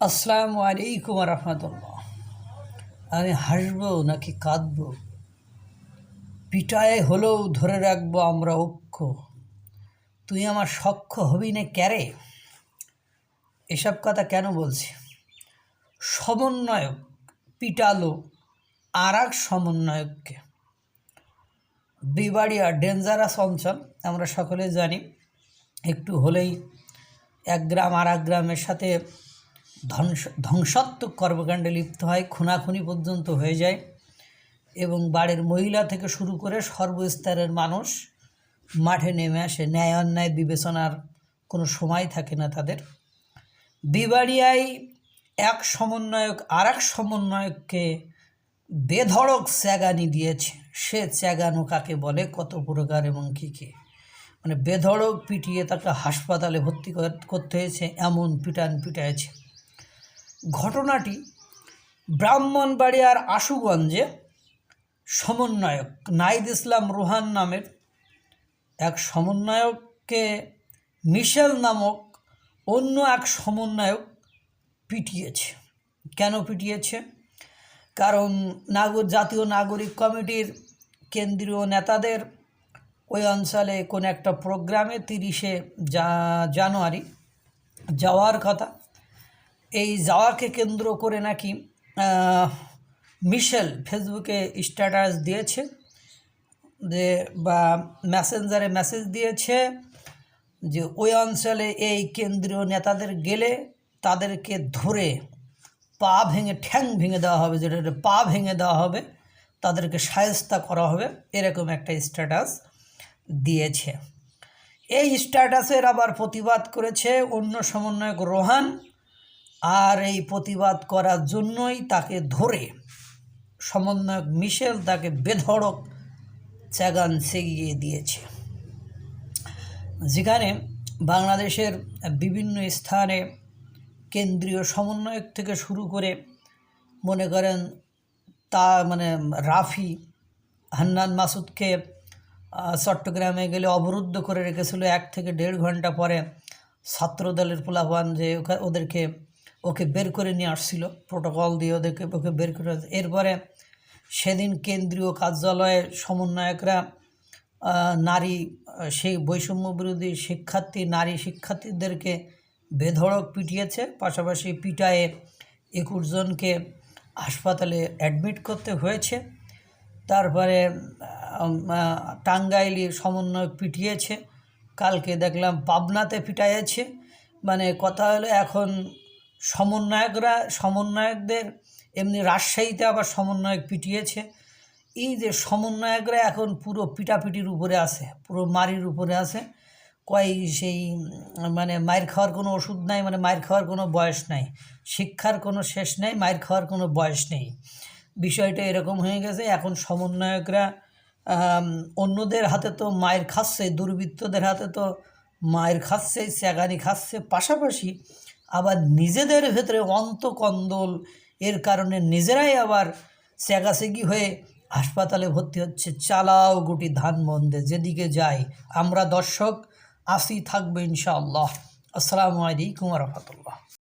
আসসালামু আলাইকুম রহমতুল্লাহ। আমি হাসবো নাকি কাঁদবো? পিটায় হলেও ধরে রাখবো আমরা ঐক্য। তুই আমার সখ্য হবি না ক্যারে? এসব কথা কেন বলছি? সমন্বয়ক পিটালো আর এক সমন্বয়ককে। বিবাড়িয়া ডেঞ্জারাস অঞ্চল, আমরা সকলে জানি। একটু হলেই এক গ্রাম আর এক গ্রামের সাথে ধ্বংসাত্মক কর্মকাণ্ডে লিপ্ত হয়, খুনাখুনি পর্যন্ত হয়ে যায় এবং বাড়ির মহিলা থেকে শুরু করে সর্বস্তরের মানুষ মাঠে নেমে আসে। ন্যায় অন্যায় বিবেচনার কোনো সময় থাকে না তাদের। বিবাড়িয়ায় এক সমন্বয়ক আর এক সমন্বয়ককে বেধড়ক চ্যাগানি দিয়েছে। সে চ্যাগানো কাকে বলে, কত প্রকার এবং কী কী, মানে বেধড়ক পিটিয়ে তাকে হাসপাতালে ভর্তি করতে হয়েছে, এমন পিটাইছে। ঘটনাটি ব্রাহ্মণবাড়িয়ার আশুগঞ্জে সমন্বয়ক নাহিদ ইসলাম রোহান নামের এক সমন্বয়ককে মিশেল নামক অন্য এক সমন্বয়ক পিটিয়েছে। কেন পিটিয়েছে? কারণ জাতীয় নাগরিক কমিটির কেন্দ্রীয় নেতাদের ওই অঞ্চলে কোনো একটা প্রোগ্রামে 30শে জানুয়ারি যাওয়ার কথা। এই যাওয়াকে কেন্দ্র করে নাকি মিশেল ফেসবুকে স্ট্যাটাস দিয়েছে যে, বা মেসেঞ্জারে মেসেজ দিয়েছে যে ওই অঞ্চলে এই কেন্দ্রীয় নেতাদের গেলে তাদেরকে ধরে পা ভেঙে ঠ্যাং ভেঙে দেওয়া হবে, যেটা পা ভেঙে দেওয়া হবে, তাদেরকে শায়েস্তা করা হবে, এরকম একটা স্ট্যাটাস দিয়েছে। এই স্ট্যাটাসের আবার প্রতিবাদ করেছে অন্য সমন্বয়ক রোহান, আর এই প্রতিবাদ করার জন্যই তাকে ধরে সমন্বয়ক মিশেল তাকে বেধড়ক চ্যাগান সেগিয়ে দিয়েছে। যেখানে বাংলাদেশের বিভিন্ন স্থানে কেন্দ্রীয় সমন্বয়ক থেকে শুরু করে মনে করেন রাফি হান্নান মাসুদকে চট্টগ্রামে গেলে অবরুদ্ধ করে রেখেছিল 1 থেকে 1.5 ঘন্টা। পরে ছাত্রদলের পোলাপান যে ওকে বের করে নিয়ে আসছিল, প্রোটোকল দিয়ে ওকে বের করে। এরপরে সেদিন কেন্দ্রীয় কার্যালয়ে সমন্বয়করা সেই বৈষম্য বিরোধী নারী শিক্ষার্থীদেরকে বেধড়ক পিটিয়েছে। পাশাপাশি পিটায়ে 21 জনকে হাসপাতালে অ্যাডমিট করতে হয়েছে। তারপরে টাঙ্গাইলি সমন্বয়ক পিটিয়েছে। কালকে দেখলাম পাবনাতে পিটাইছে। মানে কথা হলো, এখন সমন্বয়কদের এমনি রাজশাহীতে আবার সমন্বয়ক পিটিয়েছে। এই যে সমন্বয়করা এখন পুরো পিটাপিটির উপরে আছে, পুরো মারির উপরে আছে। সেই মায়ের খাওয়ার কোনো ওষুধ নাই, মায়ের খাওয়ার কোনো বয়স নাই, শিক্ষার কোনো শেষ নেই, মায়ের খাওয়ার কোনো বয়স নেই। বিষয়টা এরকম হয়ে গেছে। এখন সমন্বয়করা অন্যদের হাতে তো মায়ের খাচ্ছে, দুর্বৃত্তদের হাতে তো মায়ের খাচ্ছে, চ্যাগানি খাচ্ছে, পাশাপাশি আবার নিজেদের ভেতরে অন্তকন্দল এর কারণে নিজেরাই আবার চ্যাগাছেগি হয়ে হাসপাতালে ভর্তি হচ্ছে। চালাও গুটি ধানমন্ডে, যেদিকে যাই আমরা দর্শক আসি, থাকবে ইনশাআল্লাহ। আসসালামু আলাইকুম রহমতুল্লাহ।